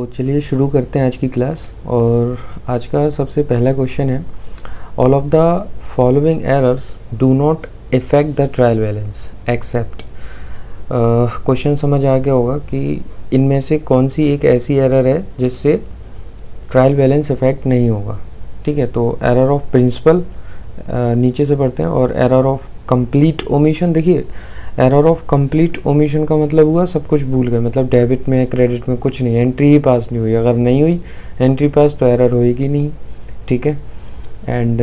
चलिए शुरू करते हैं आज की क्लास। और आज का सबसे पहला क्वेश्चन है, all of the following errors do not effect the trial balance except. Question समझ आ गया होगा कि इनमें से कौन सी एक ऐसी एरर है जिससे ट्रायल बैलेंस इफेक्ट नहीं होगा। ठीक है, तो एरर ऑफ प्रिंसिपल नीचे से पढ़ते हैं, और एरर ऑफ कंप्लीट ओमिशन। देखिए, एरर ऑफ कंप्लीट ओमिशन का मतलब हुआ सब कुछ भूल गए, मतलब डेबिट में क्रेडिट में कुछ नहीं, एंट्री ही पास नहीं हुई। अगर नहीं हुई एंट्री पास तो एरर होएगी नहीं। ठीक है, एंड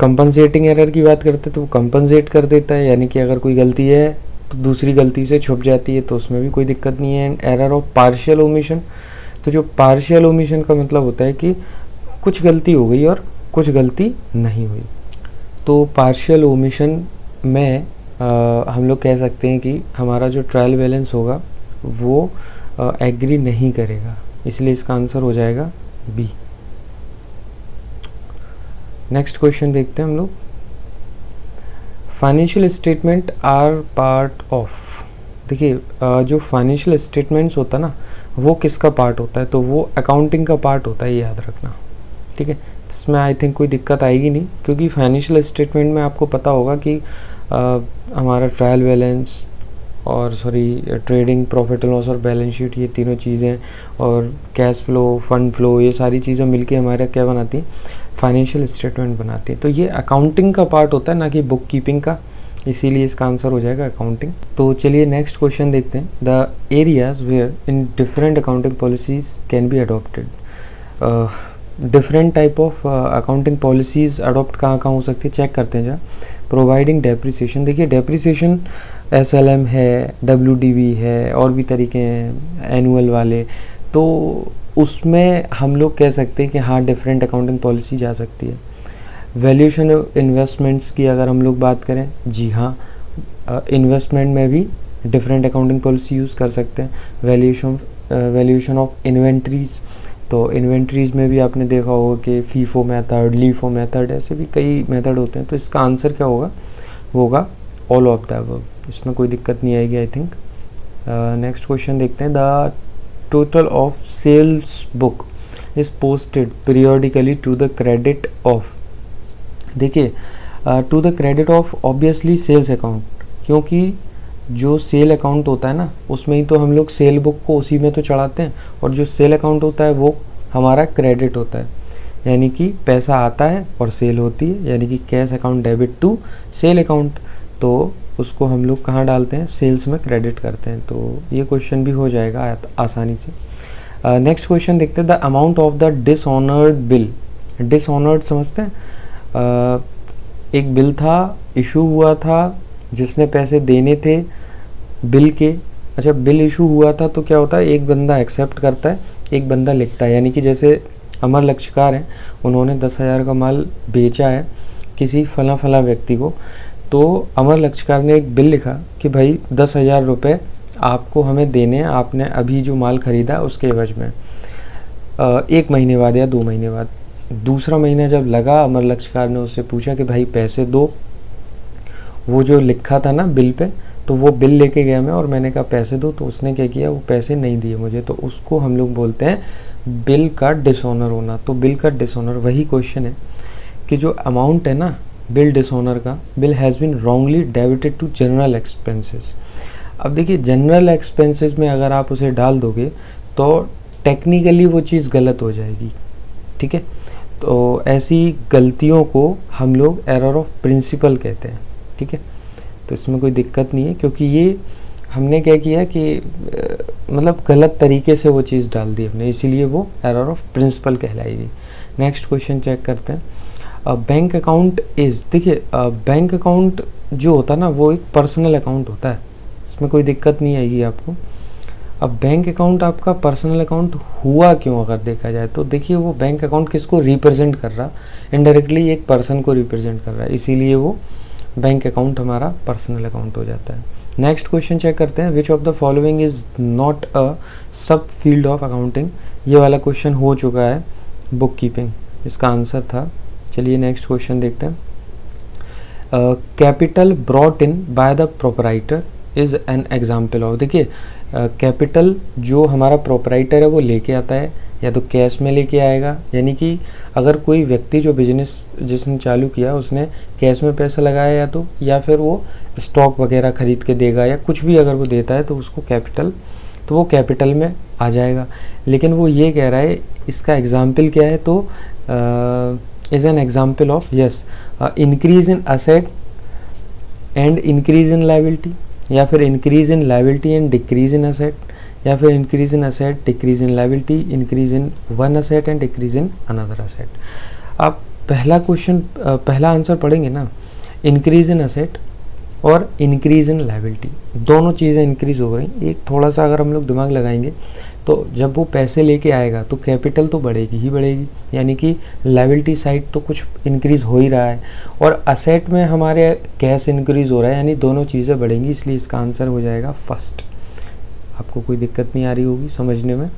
कंपनसेटिंग एरर की बात करते तो वो कंपनसेट कर देता है, यानी कि अगर कोई गलती है तो दूसरी गलती से छुप जाती है, तो उसमें भी कोई दिक्कत नहीं है। And error of partial omission, तो जो पार्शियल ओमिशन का मतलब होता है कि कुछ गलती हो गई और कुछ गलती नहीं हुई। तो पार्शियल ओमिशन में हम लोग कह सकते हैं कि हमारा जो ट्रायल बैलेंस होगा वो एग्री नहीं करेगा, इसलिए इसका आंसर हो जाएगा बी। नेक्स्ट क्वेश्चन देखते हैं हम लोग। Financial statement are part of. देखिए, जो फाइनेंशियल स्टेटमेंट्स होता है ना, वो किसका पार्ट होता है? तो वो अकाउंटिंग का पार्ट होता है, ये याद रखना। ठीक है, इसमें आई थिंक कोई दिक्कत आएगी नहीं, क्योंकि फाइनेंशियल स्टेटमेंट में आपको पता होगा कि हमारा ट्रायल बैलेंस और ट्रेडिंग प्रॉफिट एंड लॉस और बैलेंस शीट, ये तीनों चीज़ें, और कैश फ्लो, फंड फ्लो, ये सारी चीज़ें मिलके हमारा क्या बनाती हैं? फाइनेंशियल स्टेटमेंट बनाती हैं। तो ये अकाउंटिंग का पार्ट होता है, ना कि बुक कीपिंग का, इसीलिए इसका आंसर हो जाएगा अकाउंटिंग। तो चलिए नेक्स्ट क्वेश्चन देखते हैं। The areas wherein different accounting policies can be adopted. Different type of accounting policies adopt कहाँ हो सकती है, चेक करते हैं जरा। प्रोवाइडिंग डेप्रिसिएशन, देखिए डेप्रिसिएशन SLM है, WDV है, और भी तरीके हैं एनुअल वाले, तो उसमें हम लोग कह सकते हैं कि हाँ डिफरेंट अकाउंटिंग पॉलिसी जा सकती है। वैल्यूएशन इन्वेस्टमेंट्स की अगर हम लोग बात करें, जी हाँ, इन्वेस्टमेंट में भी डिफरेंट अकाउंटिंग पॉलिसी यूज़ कर सकते हैं। वैल्यूएशन ऑफ इन्वेंट्रीज, तो इन्वेंट्रीज में भी आपने देखा होगा कि फीफो मेथड, लीफो मेथड, ऐसे भी कई मेथड होते हैं। तो इसका आंसर क्या होगा? वो होगा ऑल ऑफ द अबव। इसमें कोई दिक्कत नहीं आएगी आई थिंक। नेक्स्ट क्वेश्चन देखते हैं। The total of sales book is posted periodically to the credit of. देखिए, to the credit of obviously sales account, क्योंकि जो सेल अकाउंट होता है ना, उसमें ही तो हम लोग सेल बुक को उसी में तो चढ़ाते हैं, और जो सेल अकाउंट होता है वो हमारा क्रेडिट होता है, यानी कि पैसा आता है और सेल होती है, यानी कि cash account debit to sale account, तो उसको हम लोग कहाँ डालते हैं? सेल्स में क्रेडिट करते हैं। तो ये क्वेश्चन भी हो जाएगा आसानी से। नेक्स्ट क्वेश्चन देखते हैं। The amount of the dishonoured bill. Dishonoured समझते हैं? एक बिल था, इशू हुआ था, जिसने पैसे देने थे बिल के। अच्छा, बिल इशू हुआ था तो क्या होता है? एक बंदा एक्सेप्ट करता है, एक बंदा लिखता है, यानी कि जैसे अमर लक्षकार हैं, उन्होंने 10,000 का माल बेचा है किसी फला व्यक्ति को, तो अमर लक्षकार ने एक बिल लिखा कि भाई 10,000 रुपये आपको हमें देने हैं, आपने अभी जो माल ख़रीदा उसके एवज में। 1 महीने बाद या 2 महीने बाद, दूसरा महीना जब लगा, अमर लक्षकार ने उससे पूछा कि भाई पैसे दो। वो जो लिखा था ना बिल पे, तो वो बिल लेके गया मैं, और मैंने कहा पैसे दो, तो उसने क्या किया? वो पैसे नहीं दिए मुझे। तो उसको हम लोग बोलते हैं बिल का डिसऑनर होना। तो बिल का डिसऑनर, वही क्वेश्चन है कि जो अमाउंट है ना बिल डिसऑनर का, bill has been wrongly debited to general expenses. अब देखिए, जनरल एक्सपेंसेस में अगर आप उसे डाल दोगे तो टेक्निकली वो चीज़ गलत हो जाएगी। ठीक है, तो ऐसी गलतियों को हम लोग एरर ऑफ प्रिंसिपल कहते हैं। ठीक है, तो इसमें कोई दिक्कत नहीं है, क्योंकि ये हमने क्या किया कि मतलब गलत तरीके से वो चीज़ डाल दी हमने, इसीलिए वो एरर ऑफ प्रिंसिपल कहलाएगी। नेक्स्ट क्वेश्चन चेक करते हैं। बैंक अकाउंट इज़, देखिए बैंक अकाउंट जो होता है ना, वो एक पर्सनल अकाउंट होता है, इसमें कोई दिक्कत नहीं आएगी आपको। अब बैंक अकाउंट आपका पर्सनल अकाउंट हुआ क्यों अगर देखा जाए तो, देखिए वो बैंक अकाउंट किसको रिप्रेजेंट कर रहा? इनडायरेक्टली एक पर्सन को रिप्रेजेंट कर रहा है, इसीलिए वो बैंक अकाउंट हमारा पर्सनल अकाउंट हो जाता है। नेक्स्ट क्वेश्चन चेक करते हैं। Which of the following is not a सब फील्ड ऑफ अकाउंटिंग। ये वाला क्वेश्चन हो चुका है, बुक कीपिंग इसका आंसर था। चलिए नेक्स्ट क्वेश्चन देखते हैं। Capital brought in by the proprietor is an example of. देखिए कैपिटल जो हमारा प्रोपराइटर है वो लेके आता है, या तो कैश में लेके आएगा, यानी कि अगर कोई व्यक्ति जो बिजनेस जिसने चालू किया उसने कैश में पैसा लगाया या तो, या फिर वो स्टॉक वगैरह खरीद के देगा या कुछ भी अगर वो देता है तो उसको कैपिटल, तो वो कैपिटल में आ जाएगा। लेकिन वो ये कह रहा है इसका एग्जाम्पल क्या है, तो is an example of yes increase in asset and increase in liability, या फिर increase in liability and decrease in asset, या फिर increase in asset decrease in liability, increase in one asset and decrease in another asset. आप पहला question पहला answer पढ़ेंगे ना, increase in asset और इंक्रीज इन लायबिलिटी, दोनों चीज़ें इंक्रीज हो रही। एक थोड़ा सा अगर हम लोग दिमाग लगाएंगे तो जब वो पैसे लेके आएगा तो कैपिटल तो बढ़ेगी ही बढ़ेगी, यानी कि लायबिलिटी साइड तो कुछ इंक्रीज हो ही रहा है, और असेट में हमारे कैश इंक्रीज हो रहा है, यानी दोनों चीज़ें बढ़ेंगी, इसलिए इसका आंसर हो जाएगा फर्स्ट। आपको कोई दिक्कत नहीं आ रही होगी समझने में।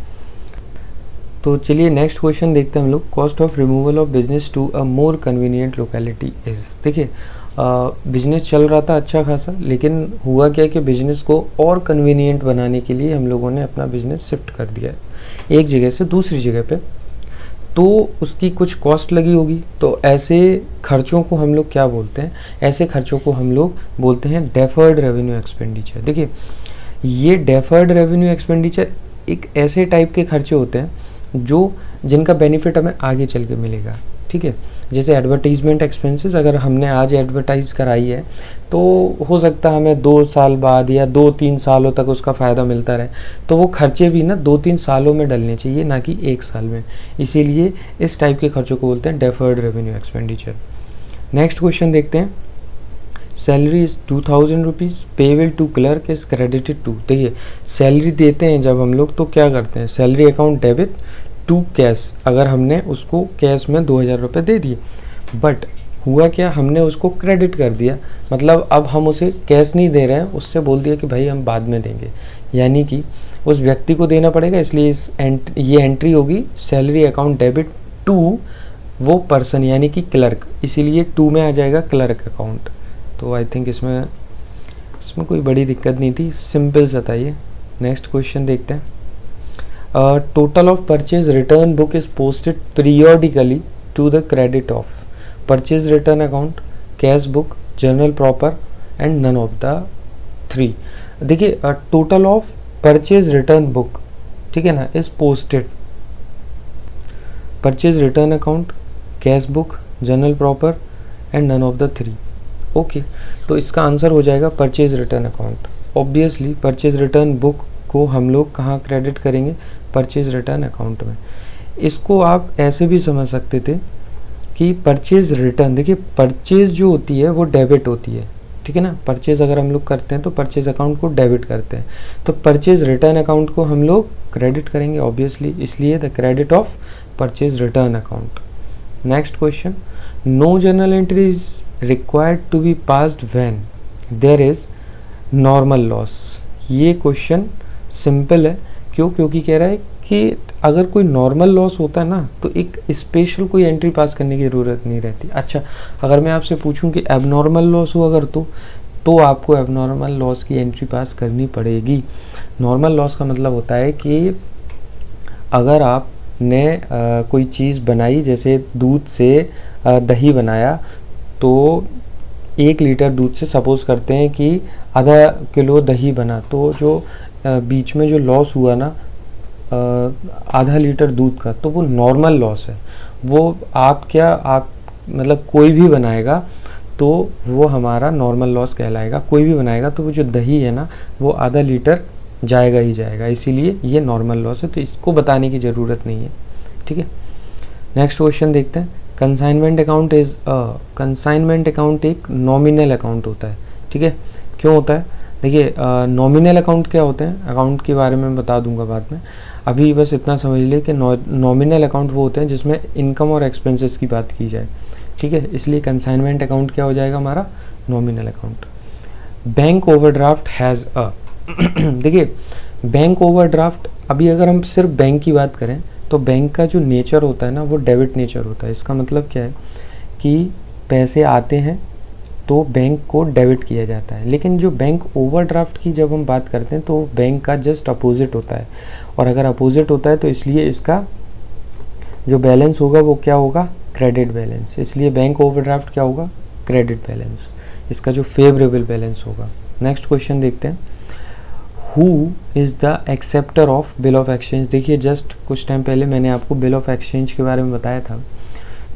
तो चलिए नेक्स्ट क्वेश्चन देखते हैं हम लोग। Cost of removal of business to a more convenient locality is. देखिए बिजनेस चल रहा था अच्छा खासा, लेकिन हुआ क्या कि बिजनेस को और कन्वीनियंट बनाने के लिए हम लोगों ने अपना बिजनेस शिफ्ट कर दिया है एक जगह से दूसरी जगह पे, तो उसकी कुछ कॉस्ट लगी होगी। तो ऐसे खर्चों को हम लोग क्या बोलते हैं, ऐसे खर्चों को हम लोग बोलते हैं डेफर्ड रेवेन्यू एक्सपेंडिचर। देखिए ये डेफर्ड रेवेन्यू एक्सपेंडिचर एक ऐसे टाइप के खर्चे होते हैं जो जिनका बेनिफिट हमें आगे चल के मिलेगा, ठीक है। जैसे एडवर्टीजमेंट एक्सपेंसेस, अगर हमने आज एडवर्टाइज कराई है तो हो सकता है हमें 2 साल बाद या 2-3 सालों तक उसका फ़ायदा मिलता रहे, तो वो खर्चे भी ना 2-3 सालों में डलने चाहिए, ना कि 1 साल में। इसीलिए इस टाइप के खर्चों को बोलते हैं deferred revenue expenditure. Next question देखते हैं। Salary is 2000 rupees, payable to clerk is credited to. देखिए सैलरी देते हैं जब हम लोग तो क्या करते हैं, salary account debit to cash, अगर हमने उसको कैश में 2000 रुपये दे दिए, बट हुआ क्या, हमने उसको क्रेडिट कर दिया, मतलब अब हम उसे कैश नहीं दे रहे हैं, उससे बोल दिया कि भाई हम बाद में देंगे, यानी कि उस व्यक्ति को देना पड़ेगा। इसलिए ये एंट्री होगी सैलरी अकाउंट डेबिट टू वो पर्सन, यानी कि क्लर्क, इसीलिए टू में आ जाएगा क्लर्क अकाउंट। तो आई थिंक इसमें कोई बड़ी दिक्कत नहीं थी, सिंपल सा था ये। नेक्स्ट क्वेश्चन देखते हैं। Total of purchase return book is posted periodically to the credit of purchase return account, cash book, journal proper and none of the 3। देखिए total of purchase return book, ठीक है ना, is posted purchase return account, cash book, journal proper and none of the 3। Okay, तो इसका answer हो जाएगा purchase return account. Obviously purchase return book को हम लोग कहाँ क्रेडिट करेंगे, परचेज रिटर्न अकाउंट में। इसको आप ऐसे भी समझ सकते थे कि परचेज रिटर्न, देखिए परचेज जो होती है वो डेबिट होती है, ठीक है ना। परचेज अगर हम लोग करते हैं तो परचेज अकाउंट को डेबिट करते हैं, तो परचेज रिटर्न अकाउंट को हम लोग क्रेडिट करेंगे ऑब्वियसली, इसलिए the credit of purchase return account. Next question. No journal entry is required to be passed when there is normal loss. ये क्वेश्चन सिंपल है, क्यों, क्योंकि कह रहा है कि अगर कोई नॉर्मल लॉस होता है ना तो एक स्पेशल कोई एंट्री पास करने की ज़रूरत नहीं रहती। अच्छा, अगर मैं आपसे पूछूं कि एबनॉर्मल लॉस हो अगर, तो आपको एबनॉर्मल लॉस की एंट्री पास करनी पड़ेगी। नॉर्मल लॉस का मतलब होता है कि अगर आपने कोई चीज़ बनाई, जैसे दूध से दही बनाया, तो 1 लीटर दूध से सपोज करते हैं कि आधा किलो दही बना, तो जो बीच में जो लॉस हुआ ना आधा लीटर दूध का, तो वो नॉर्मल लॉस है। वो आप मतलब कोई भी बनाएगा तो वो हमारा नॉर्मल लॉस कहलाएगा। कोई भी बनाएगा तो वो जो दही है ना वो आधा लीटर जाएगा ही जाएगा, इसीलिए ये नॉर्मल लॉस है, तो इसको बताने की ज़रूरत नहीं है, ठीक है। नेक्स्ट क्वेश्चन देखते हैं। Consignment account is consignment account एक नॉमिनल अकाउंट होता है, ठीक है। क्यों होता है, देखिए नॉमिनल अकाउंट क्या होते हैं, अकाउंट के बारे में बता दूंगा बाद में, अभी बस इतना समझ लिए कि नॉमिनल अकाउंट वो होते हैं जिसमें इनकम और एक्सपेंसेस की बात की जाए, ठीक है। इसलिए कंसाइनमेंट अकाउंट क्या हो जाएगा हमारा, nominal account. Bank overdraft has a देखिए बैंक ओवरड्राफ्ट, अभी अगर हम सिर्फ बैंक की बात करें तो बैंक का जो नेचर होता है ना वो डेबिट नेचर होता है। इसका मतलब क्या है कि पैसे आते हैं तो बैंक को डेबिट किया जाता है। लेकिन जो बैंक ओवरड्राफ्ट की जब हम बात करते हैं तो बैंक का जस्ट अपोजिट होता है, और अगर अपोजिट होता है तो इसलिए इसका जो बैलेंस होगा वो क्या होगा, क्रेडिट बैलेंस। इसलिए बैंक ओवरड्राफ्ट क्या होगा, क्रेडिट बैलेंस, इसका जो फेवरेबल बैलेंस होगा। नेक्स्ट क्वेश्चन देखते हैं, who is the acceptor of bill of exchange. देखिए जस्ट कुछ टाइम पहले मैंने आपको बिल ऑफ एक्सचेंज के बारे में बताया था।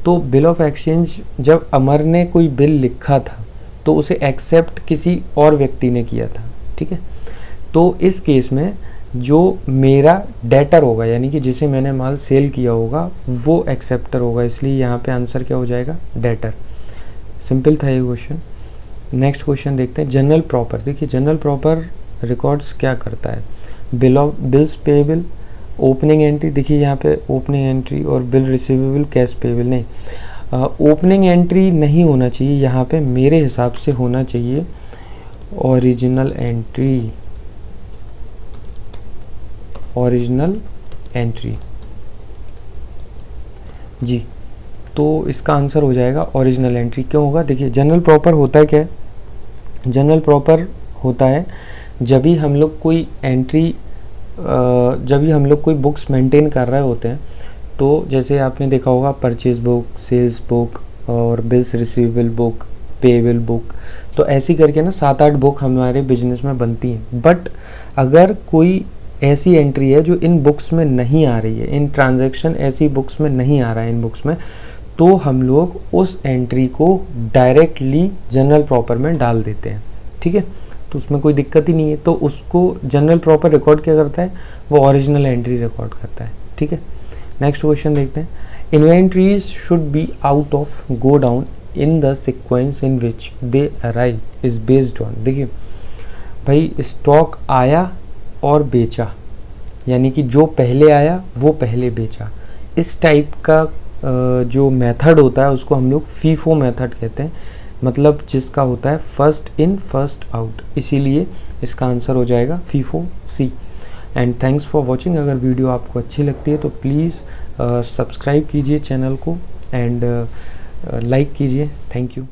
तो बिल ऑफ एक्सचेंज जब अमर ने कोई बिल लिखा था तो उसे एक्सेप्ट किसी और व्यक्ति ने किया था, ठीक है। तो इस केस में जो मेरा डेटर होगा, यानी कि जिसे मैंने माल सेल किया होगा, वो एक्सेप्टर होगा, इसलिए यहाँ पे आंसर क्या हो जाएगा, डेटर। सिंपल था ये क्वेश्चन। नेक्स्ट क्वेश्चन देखते हैं, जनरल प्रॉपर। देखिए जनरल प्रॉपर रिकॉर्ड्स क्या करता है, बिल्स पेएबल, ओपनिंग एंट्री। देखिए यहाँ पे ओपनिंग एंट्री और बिल रिसीवेबल, कैश पेएबल नहीं, ओपनिंग एंट्री नहीं होना चाहिए यहाँ पे, मेरे हिसाब से होना चाहिए ओरिजिनल एंट्री, ओरिजिनल एंट्री जी। तो इसका आंसर हो जाएगा ओरिजिनल एंट्री। क्यों होगा, देखिए जनरल प्रॉपर होता है क्या है, जनरल प्रॉपर होता है जब भी हम लोग कोई एंट्री, जब भी हम लोग कोई बुक्स मेंटेन कर रहे होते हैं, तो जैसे आपने देखा होगा परचेज बुक, सेल्स बुक और bills receivable book, payable book, तो ऐसी करके ना 7-8 बुक हमारे बिजनेस में बनती हैं। बट अगर कोई ऐसी एंट्री है जो इन बुक्स में नहीं आ रही है, इन ट्रांजैक्शन ऐसी बुक्स में नहीं आ रहा है इन बुक्स में, तो हम लोग उस एंट्री को डायरेक्टली जनरल प्रॉपर में डाल देते हैं, ठीक है। तो उसमें कोई दिक्कत ही नहीं है। तो उसको जनरल प्रॉपर रिकॉर्ड क्या करता है, वो ओरिजिनल एंट्री रिकॉर्ड करता है, ठीक है। नेक्स्ट क्वेश्चन देखते हैं, inventories should be out of go down in the sequence in which they arrive is based on. देखिए भाई स्टॉक आया और बेचा, यानी कि जो पहले आया वो पहले बेचा, इस टाइप का जो मेथड होता है उसको हम लोग फीफो मेथड कहते हैं, मतलब जिसका होता है फर्स्ट इन फर्स्ट आउट, इसीलिए इसका आंसर हो जाएगा FIFO C. And thanks for watching. अगर वीडियो आपको अच्छी लगती है तो प्लीज़ सब्सक्राइब कीजिए चैनल को एंड लाइक कीजिए। Thank you.